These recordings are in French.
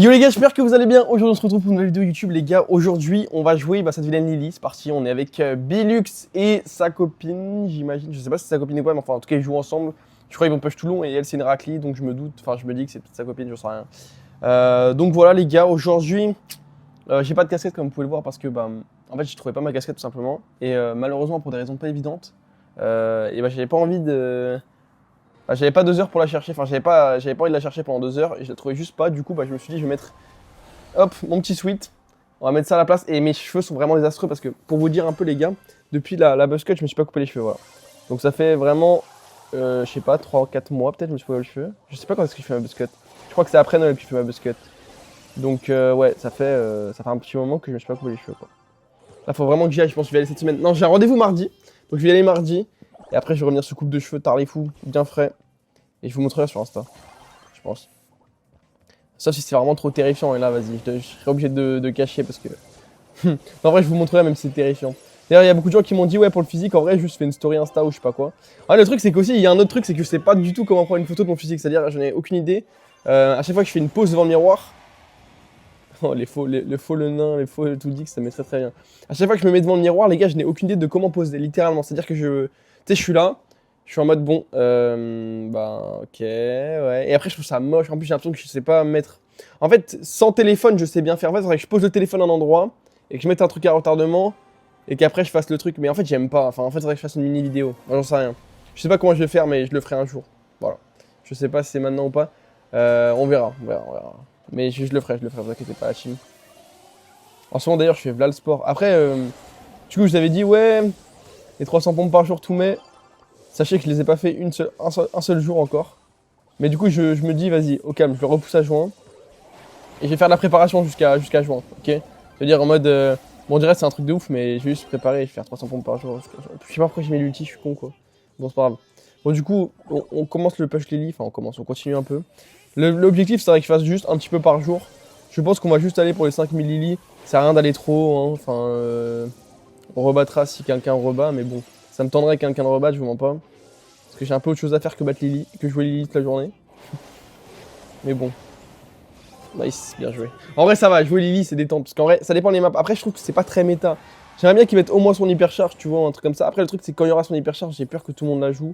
Yo les gars, j'espère que vous allez bien. Aujourd'hui on se retrouve pour une nouvelle vidéo YouTube les gars. Aujourd'hui on va jouer cette vilaine Lily, c'est parti. On est avec Belux et sa copine, j'imagine. Je sais pas si c'est sa copine ou pas, mais enfin en tout cas ils jouent ensemble. Je crois qu'ils vont push tout long et elle c'est une raclie, donc je me doute, enfin je me dis que c'est peut-être sa copine, je sais rien. Donc voilà les gars, aujourd'hui j'ai pas de casquette comme vous pouvez le voir parce que en fait j'ai trouvé pas ma casquette tout simplement. Et malheureusement pour des raisons pas évidentes, j'avais pas envie de... j'avais pas 2 heures pour la chercher, enfin j'avais pas envie de la chercher pendant 2 heures et je la trouvais juste pas, du coup je me suis dit je vais mettre, hop, mon petit sweat, on va mettre ça à la place et mes cheveux sont vraiment désastreux parce que pour vous dire un peu les gars, depuis la buzz cut je me suis pas coupé les cheveux, voilà. Donc ça fait vraiment, je sais pas, 3 ou 4 mois peut-être je me suis coupé les cheveux, je sais pas quand est-ce que je fais ma buzz cut, je crois que c'est après Noël que je fais ma buzz cut. Donc ouais, ça fait un petit moment que je me suis pas coupé les cheveux quoi. Là faut vraiment que j'y aille, je pense que je vais aller cette semaine, non j'ai un rendez-vous mardi, donc je vais y aller mardi et après je vais revenir sous coupe de cheveux, tard les fous, bien frais. Et je vous montrerai sur Insta, je pense. Sauf si c'est vraiment trop terrifiant, et là, vas-y, je serai obligé de cacher parce que... en vrai, je vous montrerai même si c'est terrifiant. D'ailleurs, il y a beaucoup de gens qui m'ont dit, ouais, pour le physique, en vrai, juste fais une story Insta ou je sais pas quoi. Ah, le truc, c'est qu'aussi, il y a un autre truc, c'est que je sais pas du tout comment prendre une photo de mon physique, c'est-à-dire, je n'ai aucune idée. À chaque fois que je fais une pause devant le miroir... Oh, le faux, le nain, les faux, tout dit que ça met très très bien. À chaque fois que je me mets devant le miroir, les gars, je n'ai aucune idée de comment poser, littéralement. C'est-à-dire que tu sais, je suis là... Je suis en mode bon, ok, ouais. Et après, je trouve ça moche. En plus, j'ai l'impression que je sais pas mettre. En fait, sans téléphone, je sais bien faire. En fait, il faudrait que je pose le téléphone à un endroit et que je mette un truc à retardement et qu'après je fasse le truc. Mais en fait, j'aime pas. Enfin, en fait, il faudrait que je fasse une mini vidéo. J'en sais rien. Je sais pas comment je vais faire, mais je le ferai un jour. Voilà. Je sais pas si c'est maintenant ou pas. On verra, on verra, on verra. Mais je le ferai, vous inquiétez pas, la team. En ce moment, d'ailleurs, je fais Vla le sport. Après, du coup, je vous avais dit, ouais, les 300 pompes par jour, tout met. Sachez que je les ai pas fait un seul jour encore. Mais du coup, je me dis, vas-y, au calme, je le repousse à juin. Et je vais faire de la préparation jusqu'à juin, ok? C'est-à-dire en mode, bon, on dirait que c'est un truc de ouf, mais je vais juste préparer et je vais faire 300 pompes par jour. Je sais pas pourquoi j'ai mis l'ulti, je suis con quoi. Bon, c'est pas grave. Bon, du coup, on commence le push Lily, enfin, on continue un peu. L'objectif, c'est que je fasse juste un petit peu par jour. Je pense qu'on va juste aller pour les 5000 Lily. Ça sert à rien d'aller trop, hein. Enfin, on rebattra si quelqu'un rebat, mais bon. Ça me tendrait que quelqu'un le rebatte, je vous mens pas. Parce que j'ai un peu autre chose à faire que battre Lily, que jouer Lily toute la journée. Mais bon. Nice, bien joué. En vrai, ça va, jouer Lily, c'est détente. Parce qu'en vrai, ça dépend des maps. Après, je trouve que c'est pas très méta. J'aimerais bien qu'il mette au moins son hypercharge, tu vois, un truc comme ça. Après, le truc, c'est que quand il y aura son hypercharge, j'ai peur que tout le monde la joue.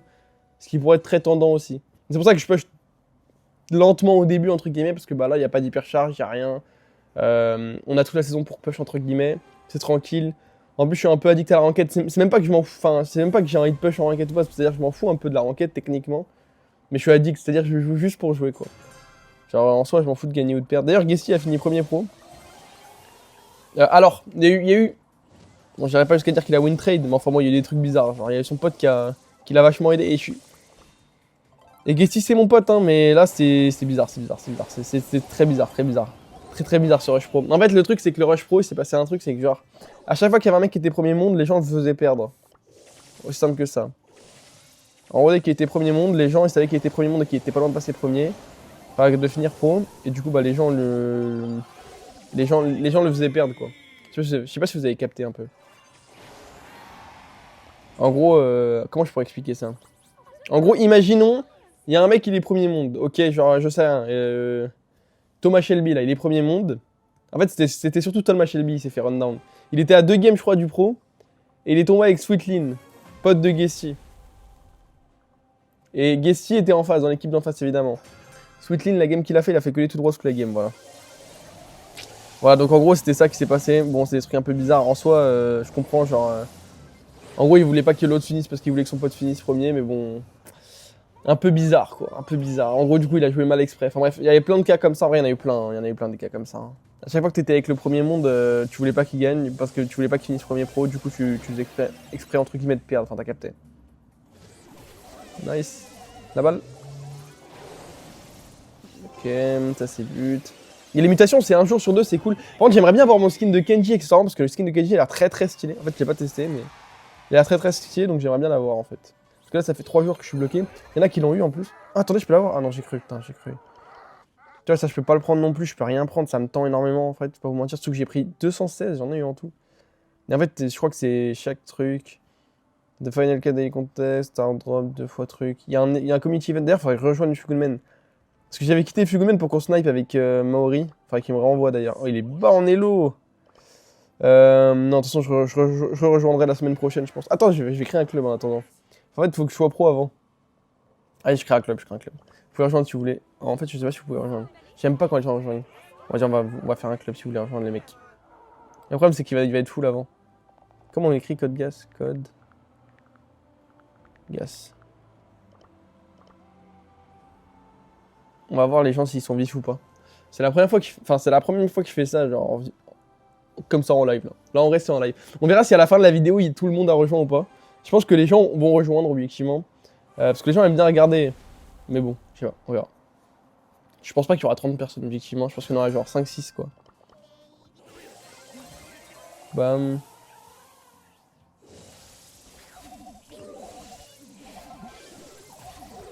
Ce qui pourrait être très tendant aussi. C'est pour ça que je push lentement au début, entre guillemets, parce que bah là, il n'y a pas d'hypercharge, il n'y a rien. On a toute la saison pour push, entre guillemets. C'est tranquille. En plus, je suis un peu addict à la ranked. C'est même pas que je m'en fous. Enfin, c'est même pas que j'ai envie de push en ranked ou pas. C'est-à-dire que je m'en fous un peu de la ranked techniquement. Mais je suis addict. C'est-à-dire que je joue juste pour jouer, quoi. Genre, en soi, je m'en fous de gagner ou de perdre. D'ailleurs, Gessi a fini premier pro. Alors, il y a eu. Bon, j'irais pas jusqu'à dire qu'il a win trade, mais enfin, moi, il y a eu des trucs bizarres. Genre, il y a eu son pote qui l'a vachement aidé. Et Gessi, c'est mon pote, hein, mais là, c'est bizarre, c'est bizarre, c'est bizarre. C'est très bizarre, très bizarre. Très bizarre ce Rush Pro. En fait, le truc, c'est que le Rush Pro, il s'est passé un truc, c'est que genre, à chaque fois qu'il y avait un mec qui était premier monde, les gens le faisaient perdre. Aussi simple que ça. En gros, dès qu'il était premier monde, les gens ils savaient qu'il était premier monde et qu'il était pas loin de passer premier, enfin, de finir pro, et du coup, bah, les gens le faisaient perdre, quoi. Je sais pas si vous avez capté un peu. En gros, comment je pourrais expliquer ça? En gros, imaginons, il y a un mec qui est premier monde, ok, genre, je sais rien, Thomas Shelby, là, il est premier monde. En fait, c'était surtout Thomas Shelby, il s'est fait run down. Il était à 2 games, je crois, du pro. Et il est tombé avec Sweetlin, pote de Gessi. Et Gessi était en face, dans l'équipe d'en face, évidemment. Sweetlin, la game qu'il a fait, il a fait que les tout droit sous la game, voilà. Voilà, donc en gros, c'était ça qui s'est passé. Bon, c'est des trucs un peu bizarres. En soi, je comprends, genre... En gros, il voulait pas que l'autre finisse parce qu'il voulait que son pote finisse premier, mais bon... Un peu bizarre, quoi, un peu bizarre. En gros, du coup, il a joué mal exprès. Enfin bref, il y avait plein de cas comme ça. En vrai, il y en a eu plein, hein. Il y en a eu plein de cas comme ça. Hein. À chaque fois que tu étais avec le premier monde, tu voulais pas qu'il gagne parce que tu voulais pas qu'il finisse premier pro. Du coup, tu faisais exprès entre guillemets de perdre. Enfin, t'as capté. Nice. La balle. Ok, ça c'est but. Et les mutations, c'est un jour sur deux, c'est cool. Par contre, j'aimerais bien avoir mon skin de Kenji accessoirement parce que le skin de Kenji a l'air très stylé. En fait, je l'ai pas testé, mais il a l'air très stylé, donc j'aimerais bien l'avoir en fait. Parce que là, ça fait 3 jours que je suis bloqué. Il y en a qui l'ont eu en plus. Ah, attendez, je peux l'avoir? Ah non, j'ai cru, putain, j'ai cru. Tu vois, ça, je peux pas le prendre non plus, je peux rien prendre, ça me tend énormément en fait. Je peux pas vous mentir, surtout que j'ai pris 216, j'en ai eu en tout. Et en fait, je crois que c'est chaque truc. The Final Cut Daily Contest, un drop, 2 fois truc. Il y a un community event. D'ailleurs, il faudrait rejoindre Fugomen. Parce que j'avais quitté Fugomen pour qu'on snipe avec Maori. Faudrait qu'il me renvoie d'ailleurs. Oh, il est bas en elo. Non, de toute façon, je rejoindrai la semaine prochaine, je pense. Attends, je vais créer un club en attendant. En fait, il faut que je sois pro avant. Allez, je crée un club, Vous pouvez rejoindre si vous voulez. En fait, je sais pas si vous pouvez rejoindre. J'aime pas quand les gens rejoignent. On va dire, on va faire un club si vous voulez rejoindre les mecs. Le problème, c'est qu'il va être full avant. Comment on écrit code gas? Code gas. On va voir les gens s'ils sont vifs ou pas. C'est la première fois que je fais ça, genre comme ça en live. Là en vrai, c'est en live. On verra si à la fin de la vidéo, tout le monde a rejoint ou pas. Je pense que les gens vont rejoindre objectivement. Parce que les gens aiment bien regarder. Mais bon, je sais pas, on verra. Je pense pas qu'il y aura 30 personnes objectivement. Je pense qu'il y en aura genre 5-6 quoi. Bam.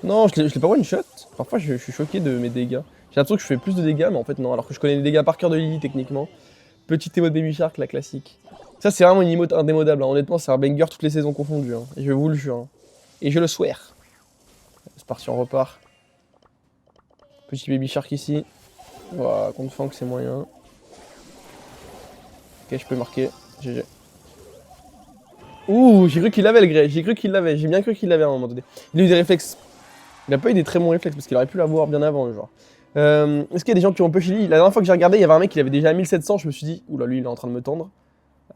Non, je l'ai pas one shot. Parfois, je suis choqué de mes dégâts. J'ai l'impression que je fais plus de dégâts, mais en fait, non. Alors que je connais les dégâts par cœur de Lily, techniquement. Petit emote Baby Shark, la classique. Ça, c'est vraiment une emote indémodable. Hein. Honnêtement, c'est un banger toutes les saisons confondues. Hein. Et je vous le jure. Hein. Et je le swear. C'est parti, on repart. Petit Baby Shark ici. Voilà, contre Fang, c'est moyen. Ok, je peux marquer. GG. Ouh, j'ai cru qu'il l'avait le Grey. J'ai bien cru qu'il l'avait à un moment donné. Il a eu des réflexes. Il a pas eu des très bons réflexes parce qu'il aurait pu l'avoir bien avant, genre. Est-ce qu'il y a des gens qui ont push Lily? La dernière fois que j'ai regardé, il y avait un mec qui avait déjà 1700. Je me suis dit, oula, lui, il est en train de me tendre.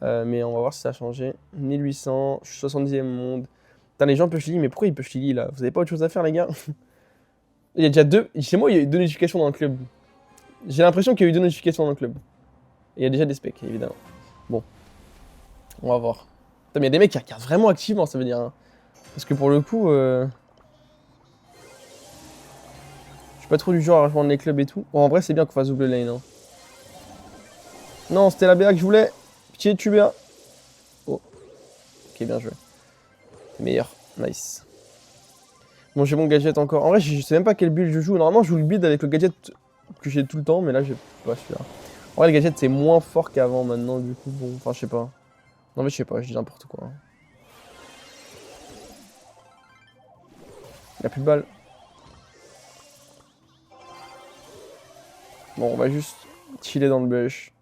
Mais on va voir si ça a changé. 1800, je suis 70e monde. Putain, les gens push Lily, mais pourquoi ils push Lily là? Vous avez pas autre chose à faire, les gars? Il y a déjà deux. Chez moi, il y a eu 2 notifications dans le club. J'ai l'impression qu'il y a eu 2 notifications dans le club. Et il y a déjà des specs, évidemment. Bon. On va voir. Putain, mais il y a des mecs qui regardent vraiment activement, ça veut dire. Hein. Parce que pour le coup. Je suis pas trop du genre à rejoindre les clubs et tout. Bon, en vrai, c'est bien qu'on fasse double lane. Hein. Non, c'était la BA que je voulais. Pitié, tu BA. Oh. Ok, bien joué. Meilleur. Nice. Bon, j'ai mon gadget encore. En vrai, je sais même pas quel build je joue. Normalement, je joue le build avec le gadget que j'ai tout le temps, mais là, j'ai pas celui-là. En vrai, le gadget, c'est moins fort qu'avant maintenant, du coup. Bon, enfin, je sais pas. Non, mais je sais pas, je dis n'importe quoi. Il a plus de balles. Bon, on va juste chiller dans le bush.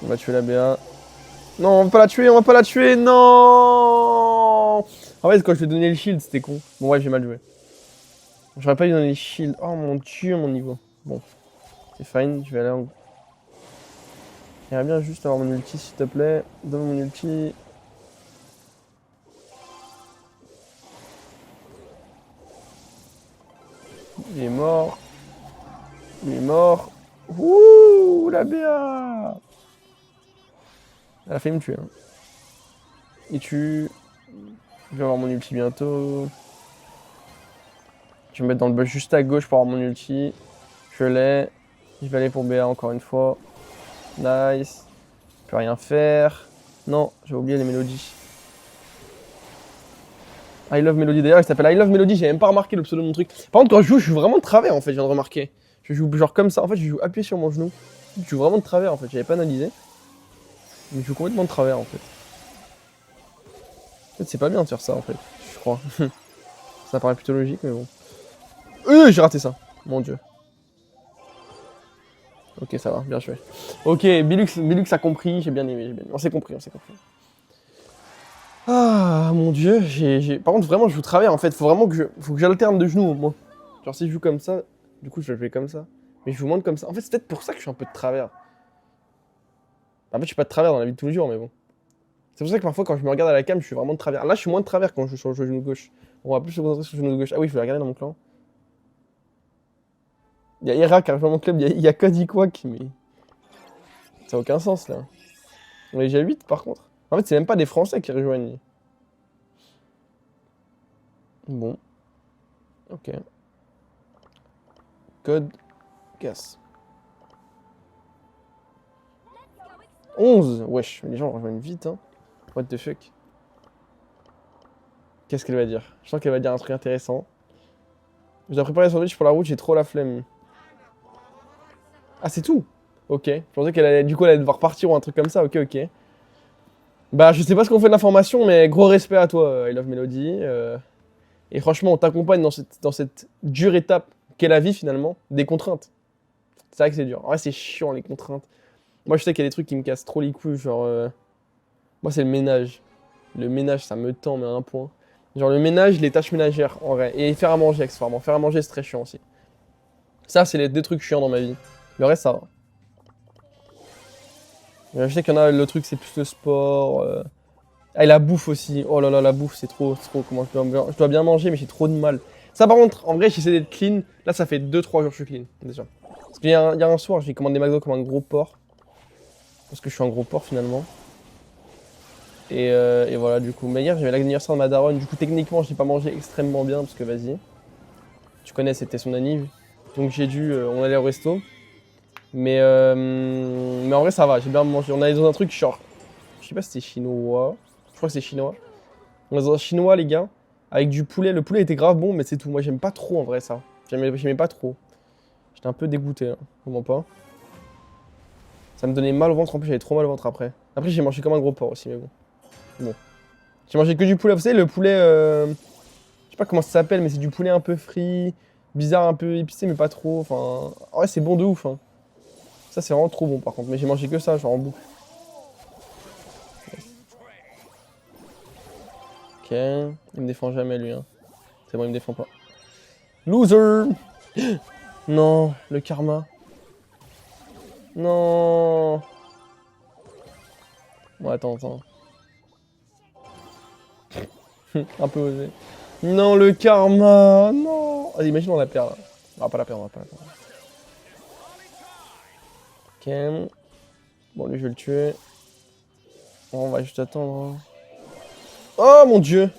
On va tuer la BA. Non, on va pas la tuer, non. En fait, quand je lui ai donné le shield, c'était con. Bon, ouais, j'ai mal joué. J'aurais pas dû donner le shield. Oh mon dieu, mon niveau. Bon, c'est fine, je vais aller en... J'aimerais bien juste avoir mon ulti, s'il te plaît. Donne mon ulti. Il est mort. Il est mort. Ouh, la BA. Elle a failli me tuer. Hein. Il tue. Je vais avoir mon ulti bientôt. Je vais me mettre dans le bush juste à gauche pour avoir mon ulti. Je l'ai. Je vais aller pour BA encore une fois. Nice. Je peux rien faire. Non, j'ai oublié les mélodies. I Love Melody, d'ailleurs il s'appelle I Love Melody, j'ai même pas remarqué le pseudo de mon truc. Par contre quand je joue vraiment de travers en fait, je viens de remarquer. Je joue genre comme ça, en fait je joue appuyé sur mon genou. Je joue vraiment de travers en fait, j'avais pas analysé. Mais je joue complètement de travers en fait. En fait c'est pas bien de faire ça en fait, je crois. Ça paraît plutôt logique mais bon. J'ai raté ça, mon dieu. Ok ça va, bien joué. Ok, Bilux a compris, j'ai bien aimé, On s'est compris. Ah mon dieu, par contre vraiment je joue travers en fait, faut que j'alterne de genoux moi. Genre si je joue comme ça, du coup je vais jouer comme ça. Mais je joue moins de comme ça. En fait c'est peut-être pour ça que je suis un peu de travers. En fait je suis pas de travers dans la vie de tous les jours mais bon. C'est pour ça que parfois quand je me regarde à la cam je suis vraiment de travers. Là je suis moins de travers quand je joue sur le genou gauche. On va plus se concentrer sur le genou gauche. Ah oui je vais regarder dans mon clan. Il y a Ira qui arrive dans mon club, il y a Cody Quack mais... Ça n'a aucun sens là. On est déjà 8 par contre. En fait c'est même pas des Français qui rejoignent. Bon. Ok. Code gas. 11. Wesh, les gens rejoignent vite, hein. What the fuck. Qu'est-ce qu'elle va dire? Je sens qu'elle va dire un truc intéressant. Je dois préparer le sandwich pour la route, j'ai trop la flemme. Ah, c'est tout? Ok. Je pensais qu'elle allait, du coup, elle allait devoir partir ou un truc comme ça. Ok. Bah, je sais pas ce qu'on fait de l'information, mais gros respect à toi, I Love Melody. Et franchement, on t'accompagne dans cette dure étape qu'est la vie finalement, des contraintes. C'est vrai que c'est dur. En vrai, c'est chiant les contraintes. Moi, je sais qu'il y a des trucs qui me cassent trop les couilles, genre... Moi, c'est le ménage. Le ménage, ça me tend, mais à un point. Genre le ménage, les tâches ménagères, en vrai. Et faire à manger, accessoirement. Faire à manger, c'est très chiant aussi. Ça, c'est les deux trucs chiants dans ma vie. Le reste, ça va. Je sais qu'il y en a, le truc, c'est plus le sport. Ah, et la bouffe aussi. Oh là là, la bouffe, c'est trop. Comment je dois bien manger, mais j'ai trop de mal. Ça, par contre, en vrai, j'essaie d'être clean. Là, ça fait 2-3 jours que je suis clean, déjà. Parce qu'il y a un soir, j'ai commandé McDo comme un gros porc. Parce que je suis un gros porc, finalement. Et voilà, du coup. Mais hier, j'avais l'anniversaire de ma daronne. Du coup, techniquement, je n'ai pas mangé extrêmement bien. Parce que, vas-y. Tu connais, c'était son anniv. Donc, j'ai dû. On allait au resto. Mais en vrai, ça va. J'ai bien mangé. On allait dans un truc genre. Je sais pas si c'était chinois. Je crois que c'est chinois. On est dans un chinois, les gars. Avec du poulet. Le poulet était grave bon, mais c'est tout. Moi, j'aime pas trop en vrai ça. J'aimais pas trop. J'étais un peu dégoûté. Hein. Comment pas. Ça me donnait mal au ventre. En plus, j'avais trop mal au ventre après. Après, j'ai mangé comme un gros porc aussi, mais bon. Bon. J'ai mangé que du poulet. Vous savez, le poulet. Je sais pas comment ça s'appelle, mais c'est du poulet un peu frit. Bizarre, un peu épicé, mais pas trop. Enfin. En vrai, c'est bon de ouf. Hein. Ça, c'est vraiment trop bon par contre. Mais j'ai mangé que ça, genre en boucle. Ok. Il me défend jamais, lui. Hein. C'est bon, il me défend pas. Loser! Non, le karma. Non. Bon, attends. Un peu osé. Non, le karma. Non. Vas-y, imagine on la perd là. On va pas la perdre, on va pas la perdre. Ok. Bon, lui, je vais le tuer. Bon, on va juste attendre. Oh mon dieu!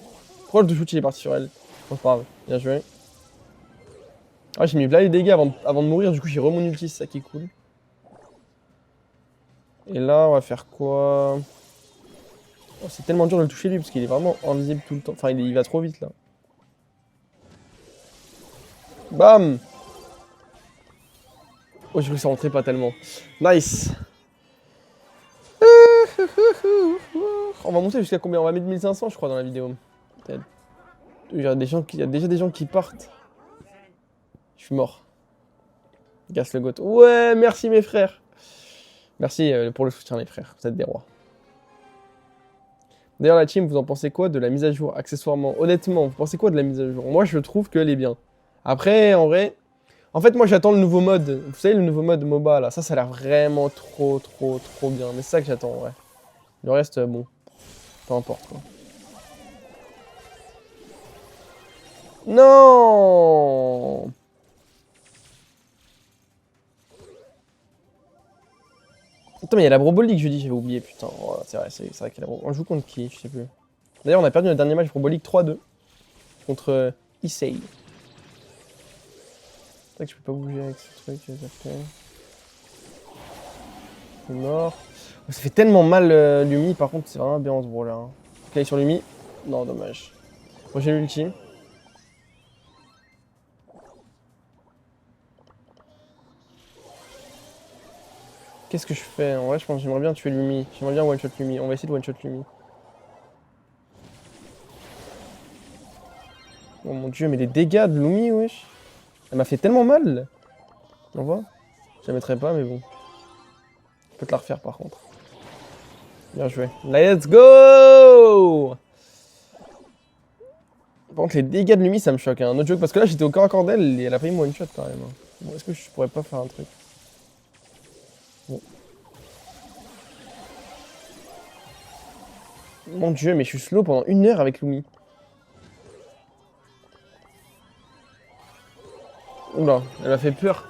Pourquoi le shoot il est parti sur elle? Bon, c'est pas grave. Bien joué. Ah, j'ai mis là les dégâts avant de mourir, du coup j'ai remon ulti, c'est ça qui est cool. Et là, on va faire quoi? Oh, c'est tellement dur de le toucher lui, parce qu'il est vraiment invisible tout le temps. Enfin, il va trop vite là. Bam! Oh, j'ai cru que ça rentrait pas tellement. Nice! On va monter jusqu'à combien? On va mettre 1500 je crois dans la vidéo. Il y a déjà des gens qui partent. Je suis mort. Gasse le goth. Ouais, merci mes frères. Merci pour le soutien les frères, vous êtes des rois. D'ailleurs la team, vous en pensez quoi de la mise à jour accessoirement? Honnêtement, vous pensez quoi de la mise à jour? Moi je trouve qu'elle est bien. Après, en vrai... En fait, moi j'attends le nouveau mode. Vous savez, le nouveau mode MOBA là, ça a l'air vraiment trop bien. Mais c'est ça que j'attends, ouais. Le reste, bon, peu importe quoi. Non! Attends, mais il y a la Brawl League jeudi, j'avais oublié, putain. Oh, c'est vrai qu'il y a la Brawl... On joue contre qui? Je sais plus. D'ailleurs, on a perdu le dernier match Brawl League 3-2 contre Issei. C'est vrai que je peux pas bouger avec ce truc, j'ai fait. C'est mort. Oh, ça fait tellement mal Lumi, par contre, c'est vraiment bien ce brawler. Hein. Ok, il est sur Lumi. Non, dommage. Moi, j'ai l'ulti. Qu'est-ce que je fais? En vrai, je pense que j'aimerais bien tuer Lumi. J'aimerais bien one-shot Lumi. On va essayer de one-shot Lumi. Oh mon dieu, mais les dégâts de Lumi, wesh. Elle m'a fait tellement mal. On voit? Je la mettrai pas, mais bon. Je peux te la refaire par contre. Bien joué. Let's go! Par contre, les dégâts de Lumi, ça me choque. Hein. Un autre joke, parce que là, j'étais au corps à corps d'elle et elle a failli me one-shot quand même. Hein. Bon, est-ce que je pourrais pas faire un truc? Bon. Mon dieu, mais je suis slow pendant 1 heure avec Lumi. Oula, elle m'a fait peur.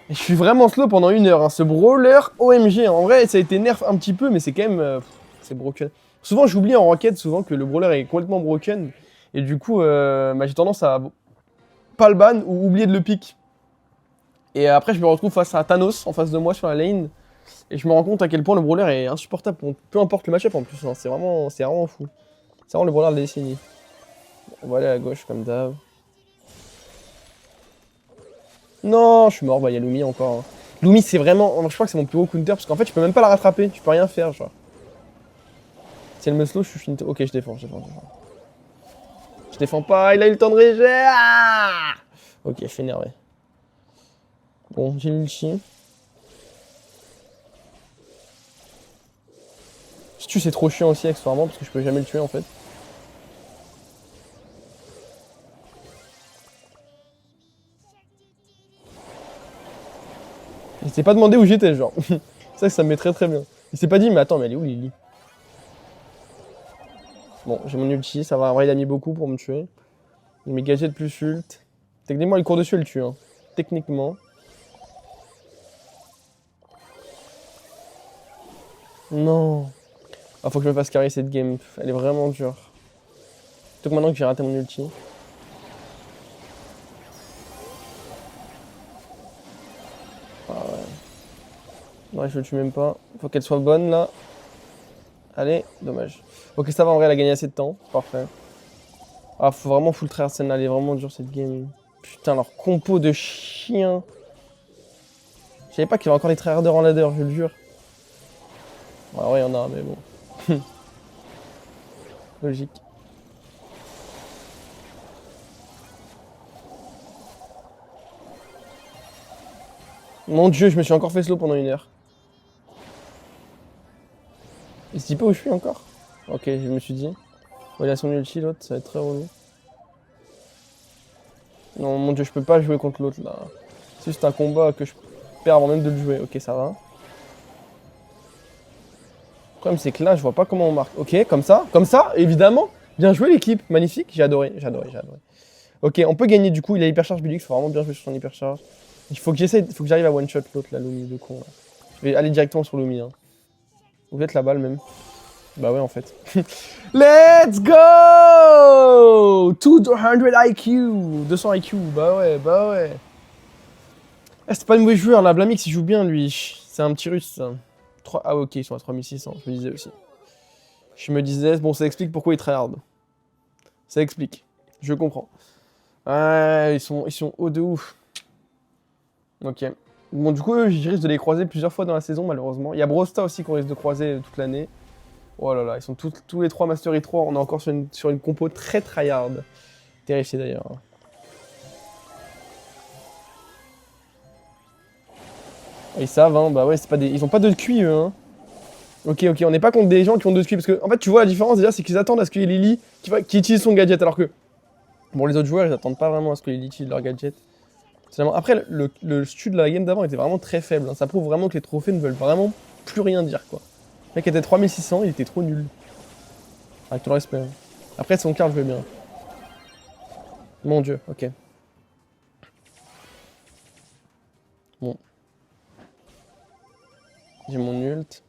Et je suis vraiment slow pendant 1 heure. Hein. Ce brawler, OMG. En vrai, ça a été nerf un petit peu, mais c'est quand même... c'est broken. Souvent, j'oublie en ranked souvent que le brawler est complètement broken. Et du coup, bah, j'ai tendance à pas le ban ou oublier de le pick. Et après, je me retrouve face à Thanos en face de moi sur la lane. Et je me rends compte à quel point le brawler est insupportable. Peu importe le match-up en plus. Hein. C'est vraiment fou. C'est vraiment le brawler de la décennie. On va aller à gauche comme d'hab. Non, je suis mort. Bah, il y a Lumi encore. Hein. Lumi, c'est vraiment. Je crois que c'est mon plus gros counter parce qu'en fait, je peux même pas la rattraper. Je peux rien faire, genre. Si elle me slow, je suis fini. Ok, je défends. Je défends pas. Il a eu le temps de régler. Ah Ok, je suis énervé. Bon, j'ai l'ulti. Si tu c'est trop chiant aussi accessoirement parce que je peux jamais le tuer en fait. Il s'est pas demandé où j'étais genre. Ça me met très bien. Il s'est pas dit mais attends mais elle est où Lily? Bon, j'ai mon ulti, ça va. En vrai il a mis beaucoup pour me tuer. Mes gadgets plus ult. Techniquement il court dessus elle le tue hein. Techniquement. Non. Ah faut que je me fasse carrer cette game. Elle est vraiment dure. Surtout que maintenant que j'ai raté mon ulti. Ah ouais. Ouais, je le tue même pas. Faut qu'elle soit bonne là. Allez, dommage. Ok, ça va en vrai, elle a gagné assez de temps. Parfait. Ah, faut vraiment full tryhard celle-là, elle est vraiment dure cette game. Putain, leur compo de chiens. Je savais pas qu'il y avait encore des tryharders en ladder, je le jure. Ouais, il y en a, mais bon. Logique. Mon dieu, je me suis encore fait slow pendant 1 heure. Il se dit pas où je suis encore? Ok, je me suis dit. Oh, il a son ulti, l'autre, ça va être très relou. Non, mon dieu, je peux pas jouer contre l'autre là. C'est juste un combat que je perds avant même de le jouer. Ok, ça va. Le problème, c'est que là, je vois pas comment on marque. Ok, comme ça, évidemment. Bien joué l'équipe, magnifique. J'ai adoré. Ok, on peut gagner du coup. Il a hypercharge Bilix, faut vraiment bien jouer sur son hypercharge. Il faut que j'arrive à one shot l'autre, la Lumi de con. Là. Je vais aller directement sur Lumi. Hein. Vous êtes la balle même. Bah ouais, en fait. Let's go 200 IQ 200 IQ, bah ouais. Ah, c'est pas le mauvais joueur, là. Blamix, il joue bien, lui. C'est un petit russe, ça. Ah, ok, ils sont à 3600, je me disais aussi. Je me disais, bon, ça explique pourquoi ils tryhard. Ça explique. Je comprends. Ah, ils sont hauts de ouf. Ok. Bon, du coup, eux, je risque de les croiser plusieurs fois dans la saison, malheureusement. Il y a Brosta aussi qu'on risque de croiser toute l'année. Oh là là, ils sont tous les trois Mastery 3. On est encore sur une compo très tryhard. Terrifié d'ailleurs. Ils savent, hein. Bah ouais, c'est pas des... Ils ont pas de QI, eux, hein. Ok, on n'est pas contre des gens qui ont 2 QI. Parce que, en fait, tu vois la différence déjà, c'est qu'ils attendent à ce qu'il y ait Lily qui utilise son gadget. Alors que, bon, les autres joueurs, ils attendent pas vraiment à ce que Lily utilise leur gadget. Après, le stu de la game d'avant était vraiment très faible. Hein. Ça prouve vraiment que les trophées ne veulent vraiment plus rien dire, quoi. Le mec était 3600, il était trop nul. Avec tout le respect. Hein. Après, son card jouait bien. Mon dieu, ok. Bon. J'ai mon ult.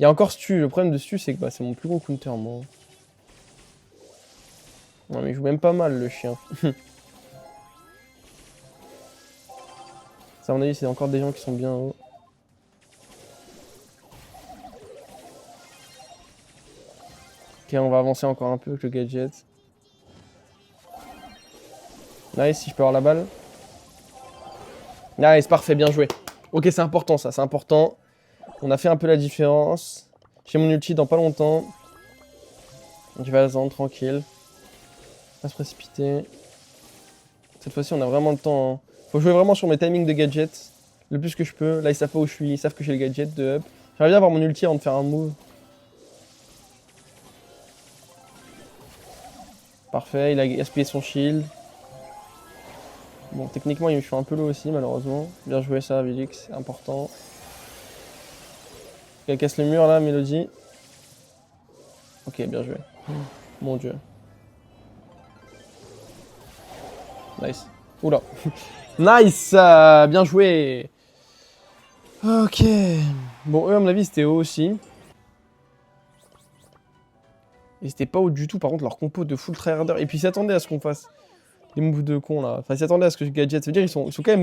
Il y a encore Stu. Le problème de Stu, c'est que bah, c'est mon plus gros counter, moi. Non, mais il joue même pas mal, le chien. Ça, à mon avis, c'est encore des gens qui sont bien hauts. Ok, on va avancer encore un peu avec le gadget. Nice, si je peux avoir la balle. Nice, parfait, bien joué. Ok, c'est important ça, c'est important. On a fait un peu la différence. J'ai mon ulti dans pas longtemps. Donc je vais attendre, tranquille. Pas se précipiter. Cette fois-ci, on a vraiment le temps. Hein. Faut jouer vraiment sur mes timings de gadgets. Le plus que je peux. Là, ils savent pas où je suis, ils savent que j'ai le gadget de up. J'aimerais bien avoir mon ulti avant de faire un move. Parfait, il a gaspillé son shield. Bon, techniquement, il me fait un peu low aussi, malheureusement. Bien joué ça, Vilix, c'est important. Elle casse le mur là, Mélodie. Ok, bien joué. Mon dieu. Nice. Oula. Nice, bien joué. Ok. Bon, eux, à mon avis, c'était haut aussi. Et c'était pas haut du tout, par contre, leur compo de full tryharder. Et puis, ils s'attendaient à ce qu'on fasse des moves de con là. Enfin, ils s'attendaient à ce que je gadget. Ça veut dire qu'ils sont quand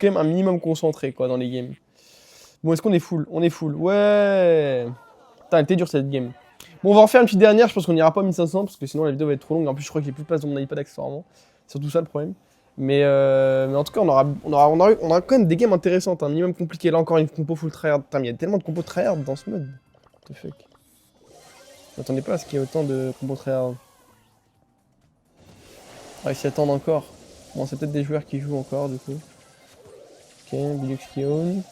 même un minimum concentrés quoi dans les games. Bon, est-ce qu'on est full? On est full. Ouais. Putain, elle était dure cette game. Bon, on va en faire une petite dernière. Je pense qu'on n'ira pas à 1500 parce que sinon la vidéo va être trop longue. En plus, je crois qu'il n'y a plus de place dans mon iPad accessoirement. C'est surtout ça le problème. Mais en tout cas, on aura quand même des games intéressantes. Un minimum compliqué. Là, encore une compo full tryhard. Putain, mais il y a tellement de compos tryhard dans ce mode. What the fuck. Je m'attendais pas à ce qu'il y ait autant de compos tryhard. On va essayer d'attendre encore. Bon, c'est peut-être des joueurs qui jouent encore, du coup. Ok, Bilux qui own.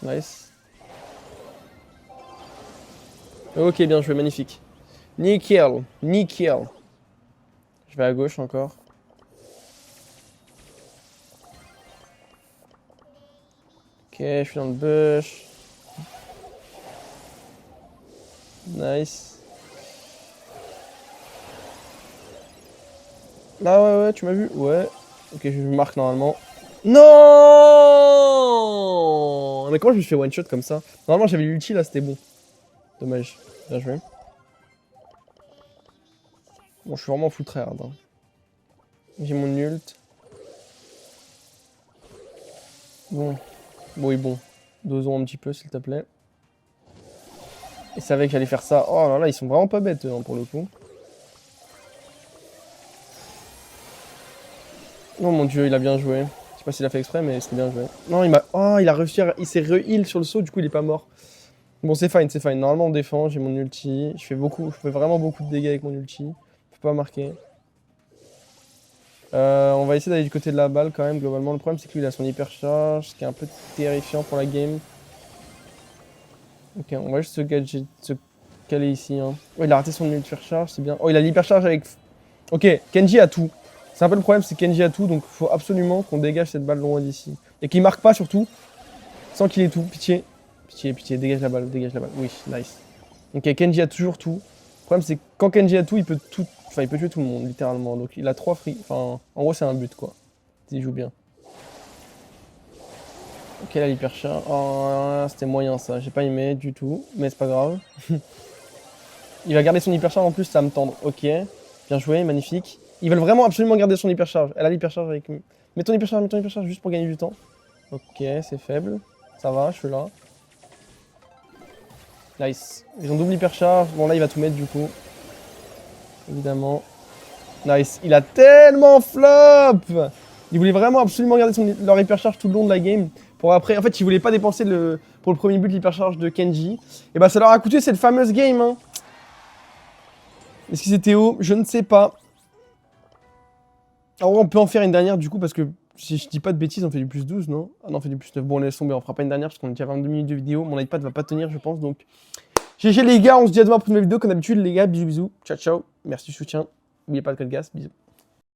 Nice. Ok, bien joué, magnifique. Nickel, nickel. Je vais à gauche encore. Ok, je suis dans le bush. Nice. Ah ouais, tu m'as vu? Ouais. Ok, je marque normalement. Non! Mais comment je me suis fait one shot comme ça? Normalement j'avais l'ulti là, c'était bon. Dommage. Bien joué. Bon, je suis vraiment full tryhard. Hein. J'ai mon ult. Bon. Bon et bon. Dosons un petit peu s'il te plaît. Ils savaient que j'allais faire ça. Oh là là, ils sont vraiment pas bêtes hein, pour le coup. Oh mon dieu, il a bien joué. Je sais pas s'il a fait exprès, mais c'était bien joué. Non, il m'a. Oh, il a réussi à. Il s'est re-heal sur le saut, du coup il est pas mort. Bon, c'est fine, c'est fine. Normalement on défend, j'ai mon ulti. Je fais vraiment beaucoup de dégâts avec mon ulti. Faut pas marquer. On va essayer d'aller du côté de la balle quand même, globalement. Le problème c'est que lui il a son hypercharge, ce qui est un peu terrifiant pour la game. Ok, on va juste se caler ici. Hein. Oh, il a raté son hypercharge, c'est bien. Oh, il a l'hypercharge avec... Ok, Kenji a tout. C'est un peu le problème, c'est Kenji a tout, donc il faut absolument qu'on dégage cette balle loin d'ici. Et qu'il marque pas surtout, sans qu'il ait tout. Pitié. Pitié, pitié, dégage la balle, dégage la balle. Oui, nice. Ok, Kenji a toujours tout. Le problème c'est que quand Kenji a tout, il peut tout... Enfin, il peut tuer tout le monde, littéralement. Donc il a 3 free... Enfin, en gros c'est un but, quoi. Il joue bien. Ok, là l'hypercharge. Oh, c'était moyen ça, j'ai pas aimé du tout, mais c'est pas grave. Il va garder son hypercharge en plus, ça va me tendre. Ok, bien joué, magnifique. Ils veulent vraiment absolument garder son hypercharge. Elle a l'hypercharge avec... mets ton hypercharge juste pour gagner du temps. Ok, c'est faible. Ça va, je suis là. Nice. Ils ont double hypercharge. Bon là il va tout mettre du coup. Évidemment. Nice. Il a tellement flop. Ils voulaient vraiment absolument garder leur hypercharge tout le long de la game. Pour après, en fait, ils voulaient pas dépenser pour le premier but l'hypercharge de Kenji. Et bah ça leur a coûté cette fameuse game. Hein. Est-ce que c'est Théo? Je ne sais pas. Alors on peut en faire une dernière du coup parce que si je dis pas de bêtises, on fait du plus 12, non? Ah non, on fait du plus 9. Bon, on laisse tomber, on fera pas une dernière parce qu'on est déjà à 22 minutes de vidéo. Mon iPad va pas tenir, je pense. Donc, GG les gars, on se dit à demain pour une nouvelle vidéo. Comme d'habitude, les gars, bisous, bisous. Ciao, ciao. Merci du soutien. N'oubliez pas le code GAS. Bisous.